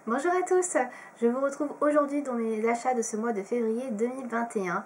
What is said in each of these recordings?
Bonjour à tous, je vous retrouve aujourd'hui dans mes achats de ce mois de février 2021.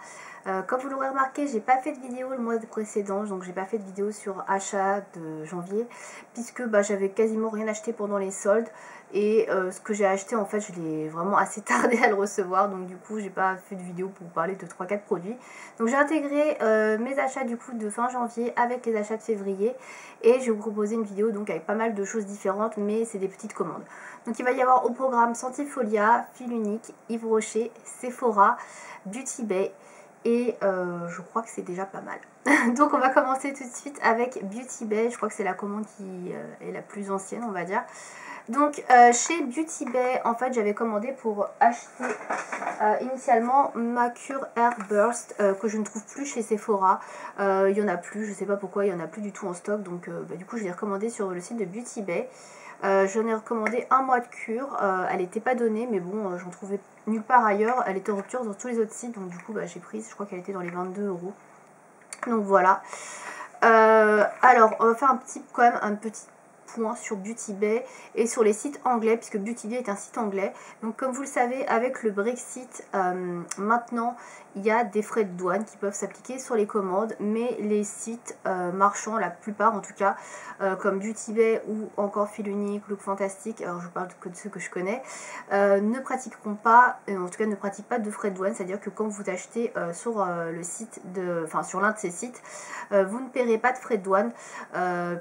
Comme vous l'aurez remarqué, j'ai pas fait de vidéo le mois précédent, donc j'ai pas fait de vidéo sur achat de janvier, puisque j'avais quasiment rien acheté pendant les soldes, et ce que j'ai acheté en fait je l'ai vraiment assez tardé à le recevoir, donc du coup j'ai pas fait de vidéo pour parler de 3-4 produits. Donc j'ai intégré mes achats du coup de fin janvier avec les achats de février, et je vais vous proposer une vidéo donc avec pas mal de choses différentes, mais c'est des petites commandes. Donc il va y avoir au programme Sentifolia, Fil Unique, Yves Rocher, Sephora, Beauty Bay et je crois que c'est déjà pas mal. Donc on va commencer tout de suite avec Beauty Bay, je crois que c'est la commande qui est la plus ancienne on va dire. Donc chez Beauty Bay en fait j'avais commandé pour acheter initialement ma cure Air Burst que je ne trouve plus chez Sephora. Il y en a plus, je sais pas pourquoi, il y en a plus du tout en stock, donc du coup je l'ai recommandé sur le site de Beauty Bay. J'en ai recommandé un mois de cure, elle n'était pas donnée mais bon j'en trouvais nulle part ailleurs, elle était en rupture dans tous les autres sites, donc du coup j'ai prise, je crois qu'elle était dans les 22 €. Donc voilà. Alors on va faire quand même un petit point sur Beauty Bay et sur les sites anglais, puisque Beauty Bay est un site anglais. Donc comme vous le savez, avec le Brexit, maintenant il y a des frais de douane qui peuvent s'appliquer sur les commandes, mais les sites marchands, la plupart en tout cas, comme Beauty Bay ou encore Fil Unique, Look Fantastic, alors je parle que de ceux que je connais, ne pratiqueront pas, en tout cas ne pratiquent pas de frais de douane, c'est-à-dire que quand vous achetez sur le site sur l'un de ces sites, vous ne paierez pas de frais de douane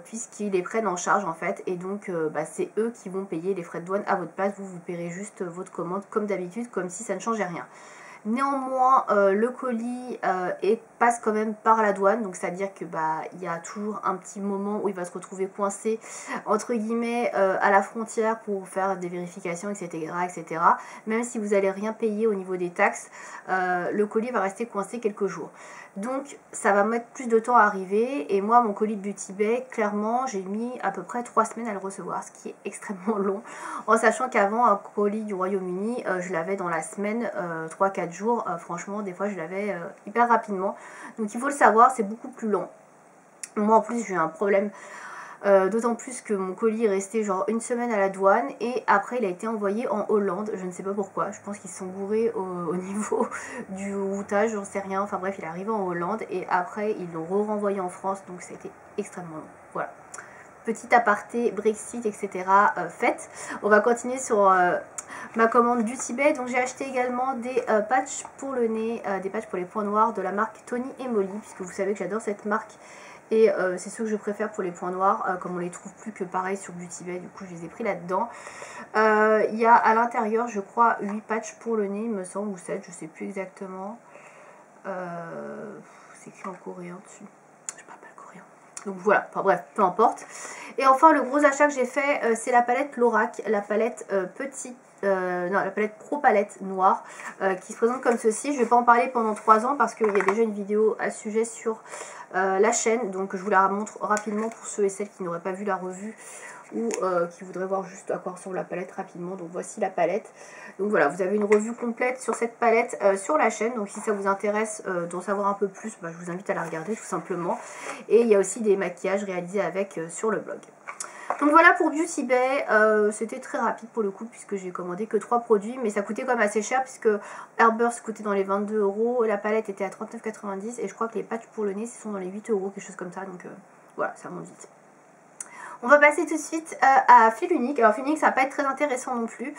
puisqu'ils les prennent en charge en fait, et donc c'est eux qui vont payer les frais de douane à votre place, vous paierez juste votre commande comme d'habitude, comme si ça ne changeait rien. Néanmoins, le colis passe quand même par la douane, donc c'est-à-dire que il y a toujours un petit moment où il va se retrouver coincé entre guillemets à la frontière pour faire des vérifications, etc., etc. Même si vous n'allez rien payer au niveau des taxes, le colis va rester coincé quelques jours. Donc ça va mettre plus de temps à arriver, et moi mon colis de Beauty Bay, clairement j'ai mis à peu près 3 semaines à le recevoir, ce qui est extrêmement long, en sachant qu'avant un colis du Royaume-Uni je l'avais dans la semaine, 3-4 jours, franchement des fois je l'avais hyper rapidement, donc il faut le savoir, c'est beaucoup plus long. Moi en plus j'ai eu un problème, d'autant plus que mon colis est resté genre une semaine à la douane, et après il a été envoyé en Hollande, je ne sais pas pourquoi, je pense qu'ils se sont bourrés au niveau du routage, j'en sais rien, enfin bref il est arrivé en Hollande et après ils l'ont renvoyé en France, donc ça a été extrêmement long. Voilà, petit aparté Brexit, etc. Fait. On va continuer sur ma commande Beauty Bay. Donc j'ai acheté également des patchs pour le nez, des patchs pour les points noirs de la marque Tony et Molly, puisque vous savez que j'adore cette marque. Et c'est ceux que je préfère pour les points noirs, comme on les trouve plus que pareil sur Beauty Bay, du coup je les ai pris là-dedans. Il y a à l'intérieur, je crois, 8 patchs pour le nez, il me semble, ou 7, je sais plus exactement. C'est écrit en coréen dessus. Je parle pas le coréen. Donc voilà, enfin bref, peu importe. Et enfin, le gros achat que j'ai fait, c'est la palette Lorac, la palette la palette Pro Palette noire, qui se présente comme ceci. Je ne vais pas en parler pendant 3 ans parce qu'il y a déjà une vidéo à ce sujet sur la chaîne, donc je vous la montre rapidement pour ceux et celles qui n'auraient pas vu la revue ou qui voudraient voir juste à quoi ressemble la palette rapidement. Donc voici la palette. Donc voilà, vous avez une revue complète sur cette palette sur la chaîne, donc si ça vous intéresse d'en savoir un peu plus, je vous invite à la regarder tout simplement. Et il y a aussi des maquillages réalisés avec sur le blog. Donc voilà pour Beauty Bay, c'était très rapide pour le coup puisque j'ai commandé que 3 produits, mais ça coûtait quand même assez cher puisque Air Burst coûtait dans les 22 €, la palette était à 39,90 € et je crois que les patchs pour le nez sont dans les 8 €, quelque chose comme ça, donc voilà, ça monte vite. On va passer tout de suite à Fil Unique. Alors Fil Unique, ça va pas être très intéressant non plus.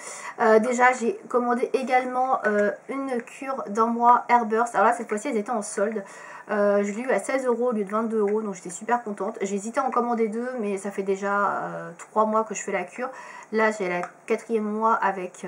Déjà j'ai commandé également une cure d'un mois Air Burst. Alors là cette fois-ci elles étaient en solde. Je l'ai eu à 16 € au lieu de 22 €, donc j'étais super contente. J'ai hésité à en commander 2, mais ça fait déjà 3 mois que je fais la cure. Là j'ai la 4e mois avec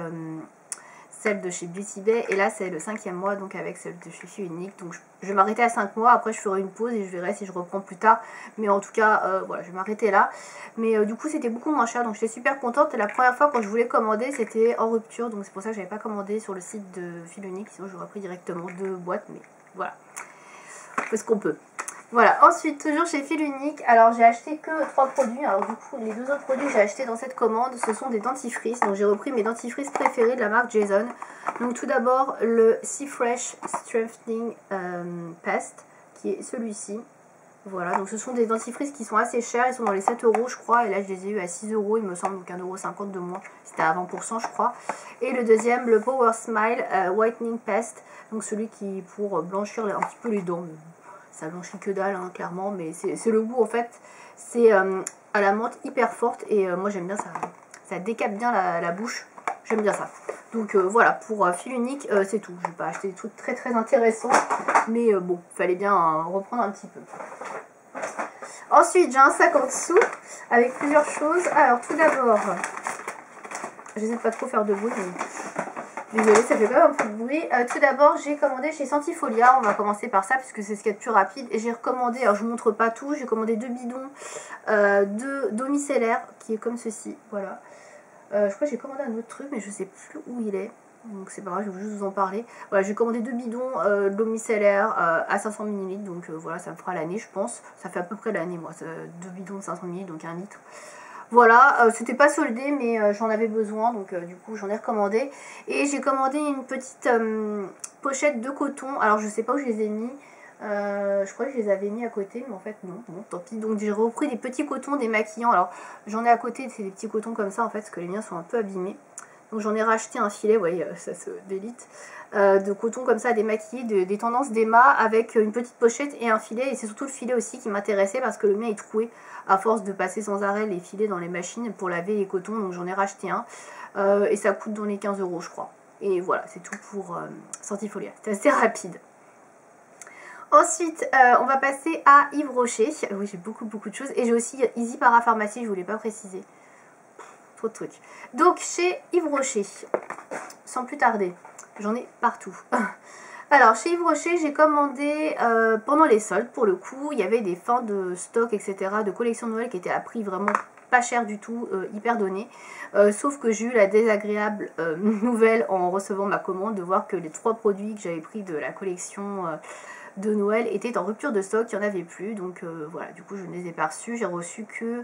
celle de chez Beauty Bay, et là c'est le 5e mois donc avec celle de chez Fil Unique. Donc je vais m'arrêter à 5 mois, après je ferai une pause et je verrai si je reprends plus tard, mais en tout cas voilà, je vais m'arrêter là. Mais du coup c'était beaucoup moins cher, donc j'étais super contente. La première fois quand je voulais commander c'était en rupture, donc c'est pour ça que j'avais pas commandé sur le site de Fil Unique, sinon j'aurais pris directement 2 boîtes, mais voilà, on fait ce qu'on peut. Voilà, ensuite toujours chez Fil Unique, alors j'ai acheté que 3 produits. Alors du coup les 2 autres produits que j'ai achetés dans cette commande, ce sont des dentifrices. Donc j'ai repris mes dentifrices préférés de la marque Jason. Donc tout d'abord le Sea Fresh Strengthening Paste, qui est celui-ci. Voilà, donc ce sont des dentifrices qui sont assez chers, ils sont dans les 7 euros je crois, et là je les ai eu à 6 euros il me semble, donc 1,50 € de moins, c'était à 20% je crois. Et le deuxième, le Power Smile Whitening Paste, donc celui qui pour blanchir un petit peu les dents, ça blanchit que dalle hein, clairement, mais c'est le goût en fait, c'est à la menthe hyper forte, et moi j'aime bien ça, ça décape bien la bouche, j'aime bien ça. Donc voilà, pour fil unique, c'est tout. Je vais pas acheter des trucs très très intéressants, mais bon, fallait bien reprendre un petit peu. Ensuite, j'ai un sac en dessous avec plusieurs choses. Alors, tout d'abord, j'essaie de pas trop faire de bruit, mais désolée, ça fait quand même un peu de bruit. Tout d'abord, j'ai commandé chez Sentifolia, on va commencer par ça, puisque c'est ce qu'il y a de plus rapide. Et j'ai recommandé, alors je vous montre pas tout, j'ai commandé 2 bidons d'eau micellaire, qui est comme ceci, voilà. Je crois que j'ai commandé un autre truc, mais je sais plus où il est. Donc c'est pas grave, je vais juste vous en parler. Voilà, j'ai commandé 2 bidons d'eau micellaire à 500 ml. Donc voilà, ça me fera l'année, je pense. Ça fait à peu près l'année, moi. 2 bidons de 500 ml, donc 1 litre. Voilà, c'était pas soldé, mais j'en avais besoin. Donc du coup, j'en ai recommandé. Et j'ai commandé une petite pochette de coton. Alors je sais pas où je les ai mis. Je crois que je les avais mis à côté, mais en fait non, bon tant pis. Donc j'ai repris des petits cotons démaquillants. Alors j'en ai à côté, c'est des petits cotons comme ça en fait, parce que les miens sont un peu abîmés. Donc j'en ai racheté un filet, vous voyez, ça se délite, de coton comme ça démaquillé, des tendances d'Emma, avec une petite pochette et un filet. Et c'est surtout le filet aussi qui m'intéressait, parce que le mien est troué à force de passer sans arrêt les filets dans les machines pour laver les cotons. Donc j'en ai racheté un, et ça coûte dans les 15 € je crois. Et voilà, c'est tout pour Sentifolia, c'est assez rapide. Ensuite, on va passer à Yves Rocher. Oui, j'ai beaucoup de choses. Et j'ai aussi Easy Parapharmacie, je ne voulais pas préciser. Trop de trucs. Donc, chez Yves Rocher, sans plus tarder, j'en ai partout. Alors, chez Yves Rocher, j'ai commandé pendant les soldes, pour le coup. Il y avait des fins de stock, etc., de collection de Noël qui étaient à prix vraiment pas cher du tout, hyper donné. Sauf que j'ai eu la désagréable nouvelle en recevant ma commande de voir que les 3 produits que j'avais pris de la collection de Noël étaient en rupture de stock, il n'y en avait plus, donc voilà, du coup je ne les ai pas reçus. J'ai reçu que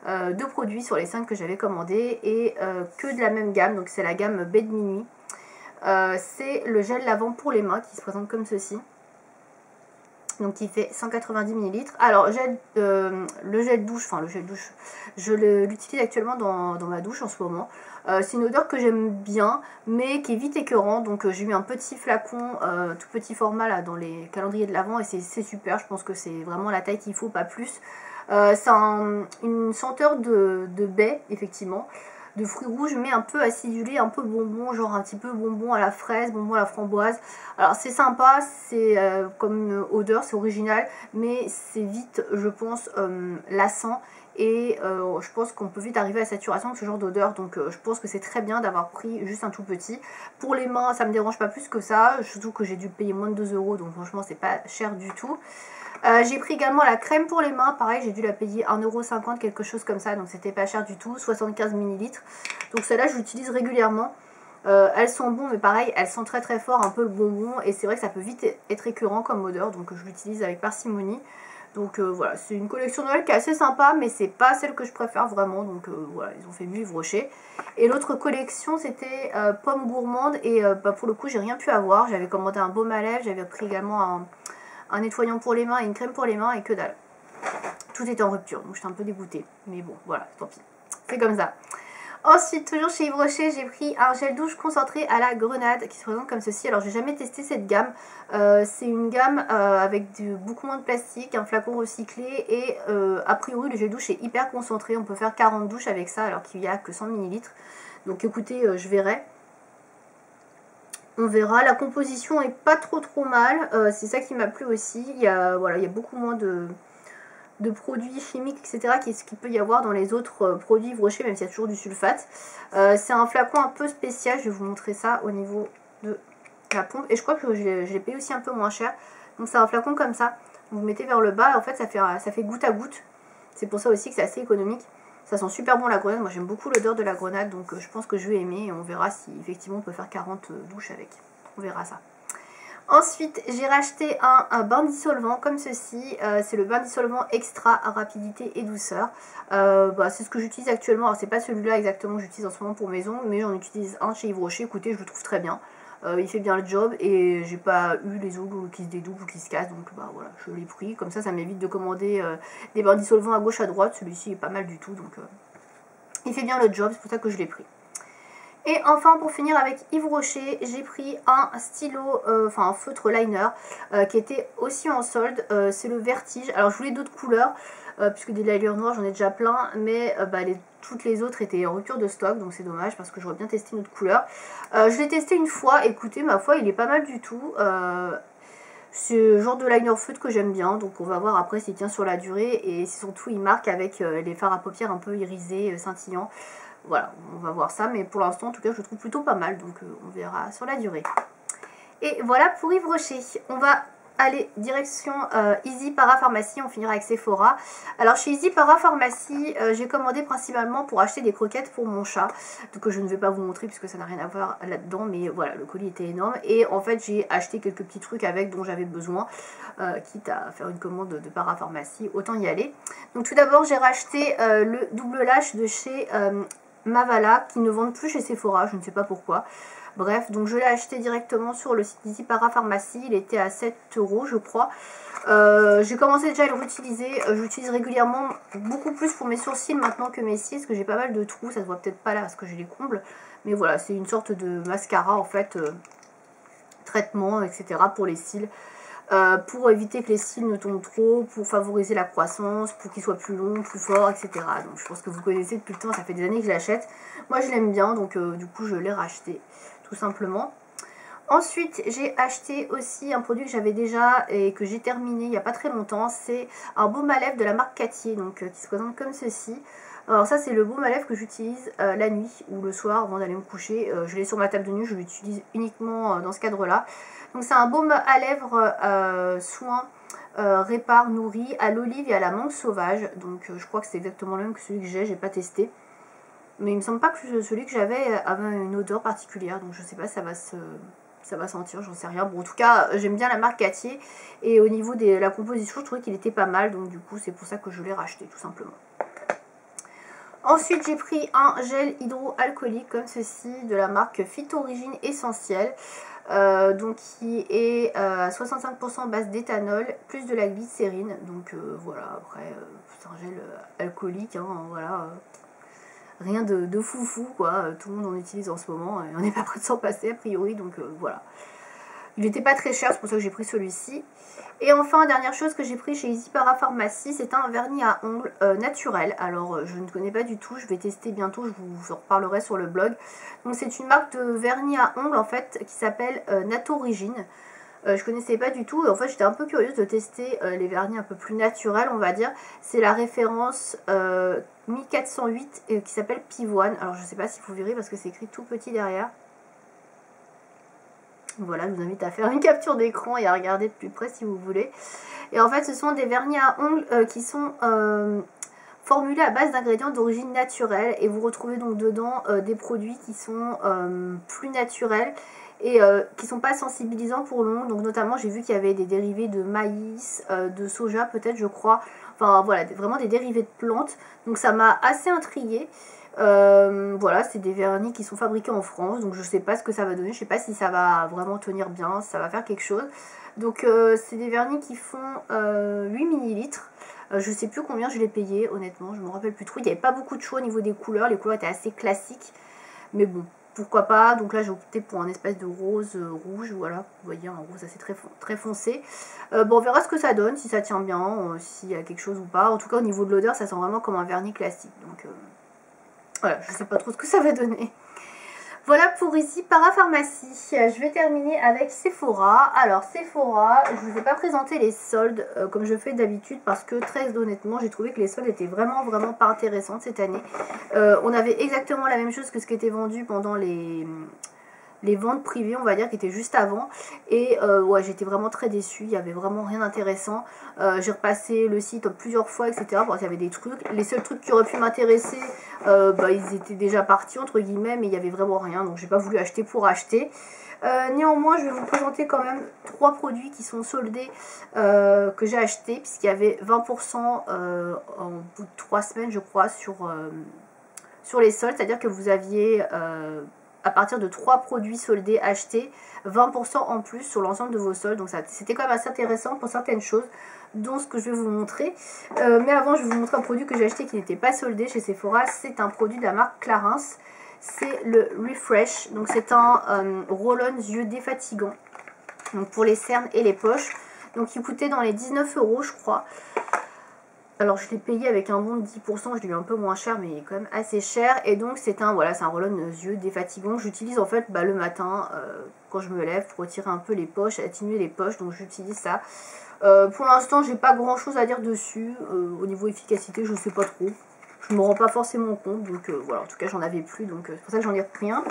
2 produits sur les 5 que j'avais commandés, et que de la même gamme, donc c'est la gamme Baie de Minuit. C'est le gel lavant pour les mains qui se présente comme ceci, donc il fait 190 ml. Alors le gel douche, je l'utilise actuellement dans ma douche en ce moment. C'est une odeur que j'aime bien, mais qui est vite écœurant. Donc j'ai eu un petit flacon, tout petit format là dans les calendriers de l'Avent, et c'est super. Je pense que c'est vraiment la taille qu'il faut, pas plus. C'est une senteur de baie, effectivement, de fruits rouges, mais un peu acidulé, un peu bonbon, genre un petit peu bonbon à la fraise, bonbon à la framboise. Alors c'est sympa, c'est comme une odeur, c'est original, mais c'est vite, je pense, lassant. Et je pense qu'on peut vite arriver à saturation de ce genre d'odeur. Donc je pense que c'est très bien d'avoir pris juste un tout petit. Pour les mains, ça me dérange pas plus que ça. Surtout que j'ai dû payer moins de 2 €. Donc franchement, c'est pas cher du tout. J'ai pris également la crème pour les mains. Pareil, j'ai dû la payer 1,50 €, quelque chose comme ça. Donc c'était pas cher du tout. 75 ml. Donc celle-là, je l'utilise régulièrement. Elles sont bonnes, mais pareil, elles sont très très fort, un peu le bonbon. Et c'est vrai que ça peut vite être écœurant comme odeur. Donc je l'utilise avec parcimonie. Donc voilà, c'est une collection de Noël qui est assez sympa, mais c'est pas celle que je préfère vraiment. Donc voilà, ils ont fait mieux Yves Rocher. Et l'autre collection, c'était Pomme Gourmande. Et pour le coup, j'ai rien pu avoir. J'avais commandé un baume à lèvres, j'avais pris également un nettoyant pour les mains et une crème pour les mains, et que dalle. Tout était en rupture, donc j'étais un peu dégoûtée. Mais bon, voilà, tant pis. C'est comme ça. Ensuite, toujours chez Yves Rocher, j'ai pris un gel douche concentré à la grenade qui se présente comme ceci. Alors, j'ai jamais testé cette gamme. C'est une gamme avec beaucoup moins de plastique, un flacon recyclé, et a priori, le gel douche est hyper concentré. On peut faire 40 douches avec ça, alors qu'il n'y a que 100 ml. Donc, écoutez, je verrai. On verra. La composition est pas trop mal. C'est ça qui m'a plu aussi. Voilà, il y a beaucoup moins de produits chimiques, etc. qu'est-ce qu'il peut y avoir dans les autres produits Yves Rocher, même s'il y a toujours du sulfate. C'est un flacon un peu spécial, je vais vous montrer ça au niveau de la pompe, et je crois que je l'ai payé aussi un peu moins cher. Donc c'est un flacon comme ça, vous mettez vers le bas, et en fait ça fait goutte à goutte. C'est pour ça aussi que c'est assez économique. Ça sent super bon la grenade, moi j'aime beaucoup l'odeur de la grenade, donc je pense que je vais aimer, et on verra si effectivement on peut faire 40 douches avec. On verra ça. Ensuite, j'ai racheté un bain dissolvant comme ceci. C'est le bain dissolvant extra rapidité et douceur. C'est ce que j'utilise actuellement. Alors, c'est pas celui-là exactement que j'utilise en ce moment pour maison, mais j'en utilise un chez Yves Rocher. Écoutez, je le trouve très bien. il fait bien le job et j'ai pas eu les ongles qui se dédoublent ou qui se cassent, donc bah voilà, je l'ai pris. Comme ça m'évite de commander des bains dissolvants à gauche à droite. Celui-ci est pas mal du tout, donc il fait bien le job, c'est pour ça que je l'ai pris. Et enfin, pour finir avec Yves Rocher, j'ai pris un stylo, enfin un feutre liner qui était aussi en solde. C'est le Vertige. Alors je voulais d'autres couleurs puisque des liners noirs j'en ai déjà plein, mais toutes les autres étaient en rupture de stock, donc c'est dommage parce que j'aurais bien testé une autre couleur. Je l'ai testé une fois, écoutez, ma foi il est pas mal du tout. C'est le genre de liner feutre que j'aime bien, donc on va voir après s'il tient sur la durée et surtout il marque avec les fards à paupières un peu irisés, scintillants. Voilà, on va voir ça, mais pour l'instant en tout cas je le trouve plutôt pas mal, donc on verra sur la durée. Et voilà pour Yves Rocher. On va aller direction Easy Parapharmacie, on finira avec Sephora. Alors chez Easy Parapharmacie, j'ai commandé principalement pour acheter des croquettes pour mon chat, donc je ne vais pas vous montrer puisque ça n'a rien à voir là-dedans, mais voilà, le colis était énorme. Et en fait j'ai acheté quelques petits trucs avec dont j'avais besoin, quitte à faire une commande de parapharmacie, autant y aller. Donc tout d'abord j'ai racheté le double lash de chez Mavala, qui ne vendent plus chez Sephora, je ne sais pas pourquoi. Bref, donc je l'ai acheté directement sur le site Easy Parapharmacie, il était à 7 € je crois. J'ai commencé déjà à le réutiliser, j'utilise régulièrement beaucoup plus pour mes sourcils maintenant que mes cils, parce que j'ai pas mal de trous, ça se voit peut-être pas là parce que j'ai les combles. Mais voilà, c'est une sorte de mascara en fait, traitement, etc. pour les cils. Pour éviter que les cils ne tombent trop, pour favoriser la croissance, pour qu'ils soient plus longs, plus forts, etc. Donc je pense que vous connaissez depuis le temps, ça fait des années que je l'achète. Moi je l'aime bien, donc du coup je l'ai racheté, tout simplement. Ensuite j'ai acheté aussi un produit que j'avais déjà et que j'ai terminé il n'y a pas très longtemps. C'est un baume à lèvres de la marque Cattier, donc qui se présente comme ceci. Alors ça c'est le baume à lèvres que j'utilise la nuit ou le soir avant d'aller me coucher. Je l'ai sur ma table de nuit, je l'utilise uniquement dans ce cadre là. Donc c'est un baume à lèvres soin répare nourri à l'olive et à la menthe sauvage. Donc je crois que c'est exactement le même que celui que j'ai pas testé. Mais il me semble pas que celui que j'avais avait une odeur particulière, donc je sais pas si ça va sentir, j'en sais rien. Bon en tout cas j'aime bien la marque Cattier et au niveau de la composition je trouvais qu'il était pas mal, donc du coup c'est pour ça que je l'ai racheté tout simplement. Ensuite j'ai pris un gel hydroalcoolique comme ceci de la marque Phytorigine Essentielle. Donc qui est à 65% base d'éthanol plus de la glycérine, donc voilà, après c'est un gel alcoolique, hein, voilà, rien de foufou quoi, tout le monde en utilise en ce moment et on n'est pas prêt de s'en passer a priori, donc voilà. Il n'était pas très cher, c'est pour ça que j'ai pris celui-ci. Et enfin, dernière chose que j'ai pris chez Easy Parapharmacie, c'est un vernis à ongles naturel. Alors, je ne connais pas du tout, je vais tester bientôt, je vous en reparlerai sur le blog. Donc, c'est une marque de vernis à ongles, en fait, qui s'appelle Natorigine. Je connaissais pas du tout, et en fait, j'étais un peu curieuse de tester les vernis un peu plus naturels, on va dire. C'est la référence 1408 qui s'appelle Pivoine. Alors, je sais pas si vous verrez parce que c'est écrit tout petit derrière. Voilà, je vous invite à faire une capture d'écran et à regarder de plus près si vous voulez. Et en fait, ce sont des vernis à ongles qui sont formulés à base d'ingrédients d'origine naturelle. Et vous retrouvez donc dedans des produits qui sont plus naturels et qui ne sont pas sensibilisants pour l'ongle. Donc notamment, j'ai vu qu'il y avait des dérivés de maïs, de soja peut-être, je crois. Enfin voilà, vraiment des dérivés de plantes. Donc ça m'a assez intriguée. Voilà, c'est des vernis qui sont fabriqués en France, donc je sais pas ce que ça va donner, je sais pas si ça va vraiment tenir bien, si ça va faire quelque chose. Donc c'est des vernis qui font 8 ml, je sais plus combien je l'ai payé honnêtement, je me rappelle plus trop, il n'y avait pas beaucoup de choix au niveau des couleurs, les couleurs étaient assez classiques, mais bon, pourquoi pas. Donc là j'ai opté pour un espèce de rose rouge, voilà, vous voyez un rose assez très foncé. Bon, on verra ce que ça donne, si ça tient bien, s'il y a quelque chose ou pas. En tout cas au niveau de l'odeur ça sent vraiment comme un vernis classique, donc voilà, je sais pas trop ce que ça va donner. Voilà pour Easy Parapharmacie. Je vais terminer avec Sephora. Alors Sephora, je ne vous ai pas présenté les soldes comme je fais d'habitude parce que très honnêtement j'ai trouvé que les soldes étaient vraiment pas intéressantes cette année. On avait exactement la même chose que ce qui était vendu pendant les ventes privées on va dire qui étaient juste avant et ouais j'étais vraiment très déçue, il n'y avait vraiment rien d'intéressant. J'ai repassé le site plusieurs fois etc. Bon, il y avait des trucs, les seuls trucs qui auraient pu m'intéresser ils étaient déjà partis entre guillemets, mais il n'y avait vraiment rien, donc j'ai pas voulu acheter pour acheter. Néanmoins je vais vous présenter quand même 3 produits qui sont soldés que j'ai acheté puisqu'il y avait 20% en bout de 3 semaines je crois sur les soldes, c'est à dire que vous aviez à partir de 3 produits soldés achetés, 20% en plus sur l'ensemble de vos soldes. Donc c'était quand même assez intéressant pour certaines choses, dont ce que je vais vous montrer. Mais avant, je vais vous montrer un produit que j'ai acheté qui n'était pas soldé chez Sephora. C'est un produit de la marque Clarins. C'est le Refresh. Donc c'est un roll-on yeux défatigant. Donc pour les cernes et les poches. Donc il coûtait dans les 19 € je crois. Alors je l'ai payé avec un bon de 10%, je l'ai eu un peu moins cher mais il est quand même assez cher. Et donc c'est un roll-on yeux défatigant que j'utilise en fait le matin quand je me lève pour retirer un peu les poches, atténuer les poches. Donc j'utilise ça. Pour l'instant j'ai pas grand chose à dire dessus. Au niveau efficacité je sais pas trop. Je me rends pas forcément compte. Donc voilà, en tout cas j'en avais plus. Donc c'est pour ça que j'en ai repris un.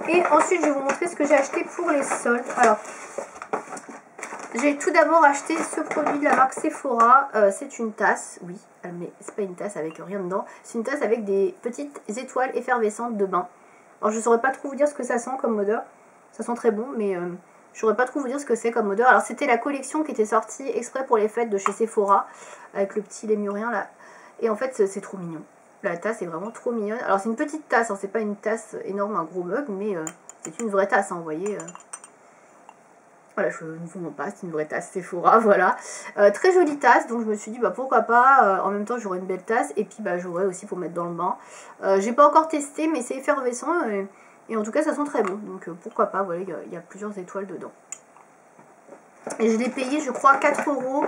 Et ensuite je vais vous montrer ce que j'ai acheté pour les soldes. Alors j'ai tout d'abord acheté ce produit de la marque Sephora. C'est une tasse, oui, mais c'est pas une tasse avec rien dedans. C'est une tasse avec des petites étoiles effervescentes de bain. Alors je saurais pas trop vous dire ce que ça sent comme odeur. Ça sent très bon, mais je saurais pas trop vous dire ce que c'est comme odeur. Alors c'était la collection qui était sortie exprès pour les fêtes de chez Sephora, avec le petit lémurien là. Et en fait c'est trop mignon. La tasse est vraiment trop mignonne. Alors c'est une petite tasse, hein, c'est pas une tasse énorme, un gros mug, mais c'est une vraie tasse, hein, vous voyez. Voilà, je ne vous mens pas, c'est une vraie tasse Sephora, voilà. Très jolie tasse, donc je me suis dit, pourquoi pas, en même temps j'aurai une belle tasse, et puis j'aurai aussi pour mettre dans le bain. J'ai pas encore testé, mais c'est effervescent, et en tout cas ça sent très bon, donc pourquoi pas, voilà, il y a plusieurs étoiles dedans. Et je l'ai payé, je crois, 4 €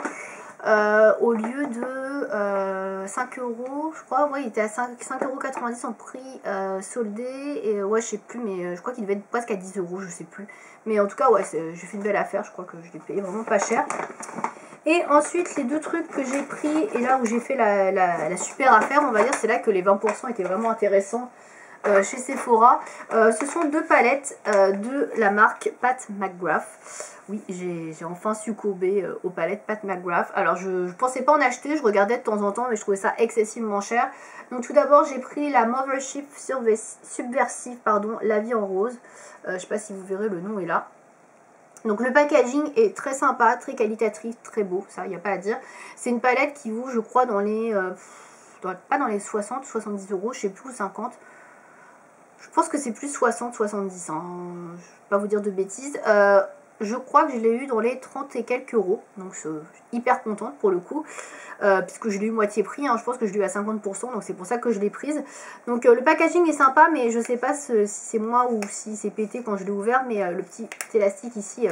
au lieu de 5 € je crois. Ouais, il était à 5,90 € en prix soldé. Et ouais, je sais plus, mais je crois qu'il devait être presque à 10 €, je sais plus. Mais en tout cas, ouais, j'ai fait une belle affaire. Je crois que je l'ai payé vraiment pas cher. Et ensuite, les deux trucs que j'ai pris, et là où j'ai fait la super affaire, on va dire, c'est là que les 20% étaient vraiment intéressants. Chez Sephora, ce sont deux palettes de la marque Pat McGrath. Oui, j'ai enfin succombé aux palettes Pat McGrath. Alors je pensais pas en acheter, je regardais de temps en temps, mais je trouvais ça excessivement cher. Donc tout d'abord j'ai pris la Mothership Subversive, pardon, la vie en rose. Je sais pas si vous verrez, le nom est là. Donc le packaging est très sympa, très qualitatif, très beau, ça il n'y a pas à dire. C'est une palette qui vaut, je crois, dans les pas dans les 60, 70 €, je sais plus, ou 50. Je pense que c'est plus 60, 70, hein. Je ne vais pas vous dire de bêtises. Je crois que je l'ai eu dans les 30 et quelques €. Donc je suis hyper contente pour le coup. Puisque je l'ai eu moitié prix. Hein. Je pense que je l'ai eu à 50%. Donc c'est pour ça que je l'ai prise. Donc le packaging est sympa. Mais je ne sais pas si c'est moi ou si c'est pété quand je l'ai ouvert. Mais le petit élastique ici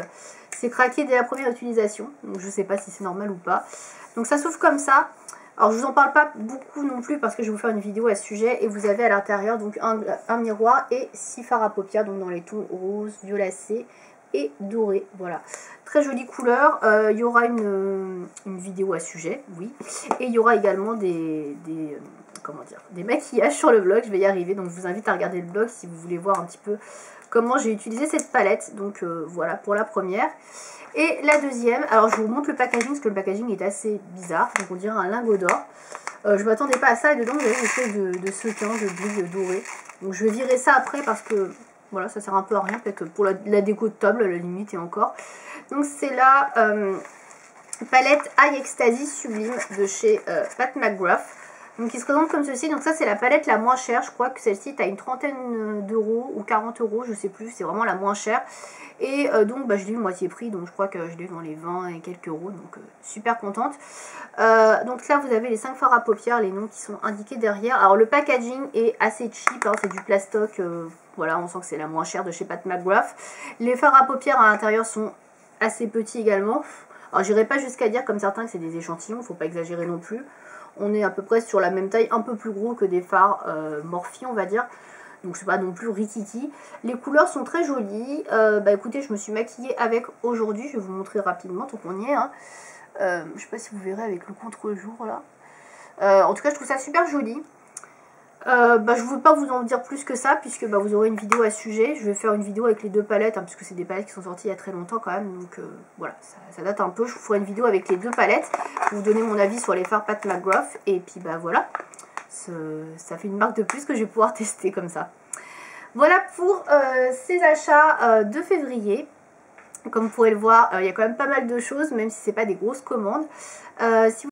s'est craqué dès la première utilisation. Donc je ne sais pas si c'est normal ou pas. Donc ça s'ouvre comme ça. Alors je vous en parle pas beaucoup non plus parce que je vais vous faire une vidéo à ce sujet. Et vous avez à l'intérieur donc un miroir et 6 fards à paupières, donc dans les tons rose, violacé et doré. Voilà, très jolie couleur. Il y aura une vidéo à ce sujet, oui. Et il y aura également des maquillages sur le blog. Je vais y arriver, donc je vous invite à regarder le blog si vous voulez voir un petit peu comment j'ai utilisé cette palette. Donc voilà pour la première. Et la deuxième, alors je vous montre le packaging parce que le packaging est assez bizarre. Donc on dirait un lingot d'or. Je m'attendais pas à ça et dedans vous avez une espèce de sequin, de bouille dorée. Donc je vais virer ça après parce que voilà, ça sert un peu à rien, peut-être pour la déco de table à la limite et encore. Donc c'est la palette Eye Ecstasy Sublime de chez Pat McGrath. Donc il se présente comme ceci. Donc ça c'est la palette la moins chère. Je crois que celle-ci est à une trentaine d'euros ou 40 €, je sais plus. C'est vraiment la moins chère. Et donc je l'ai eu moitié prix. Donc je crois que je l'ai eu dans les 20 et quelques euros. Donc super contente. Donc là vous avez les 5 fards à paupières, les noms qui sont indiqués derrière. Alors le packaging est assez cheap. Hein, c'est du plastoc. Voilà, on sent que c'est la moins chère de chez Pat McGrath. Les fards à paupières à l'intérieur sont assez petits également. Alors j'irai pas jusqu'à dire comme certains que c'est des échantillons. Faut pas exagérer non plus. On est à peu près sur la même taille, un peu plus gros que des fards Morphe, on va dire. Donc c'est pas non plus rikiki. Les couleurs sont très jolies. Écoutez, je me suis maquillée avec aujourd'hui. Je vais vous montrer rapidement tant qu'on y est. Hein. Je sais pas si vous verrez avec le contre-jour là. En tout cas, je trouve ça super joli. Je ne veux pas vous en dire plus que ça puisque vous aurez une vidéo à ce sujet. Je vais faire une vidéo avec les deux palettes hein, puisque c'est des palettes qui sont sorties il y a très longtemps quand même. Donc voilà, ça date un peu. Je vous ferai une vidéo avec les deux palettes pour vous donner mon avis sur les fards Pat McGrath. Et puis voilà, ça fait une marque de plus que je vais pouvoir tester comme ça. Voilà pour ces achats de février. Comme vous pourrez le voir, il y a quand même pas mal de choses même si ce n'est pas des grosses commandes. Si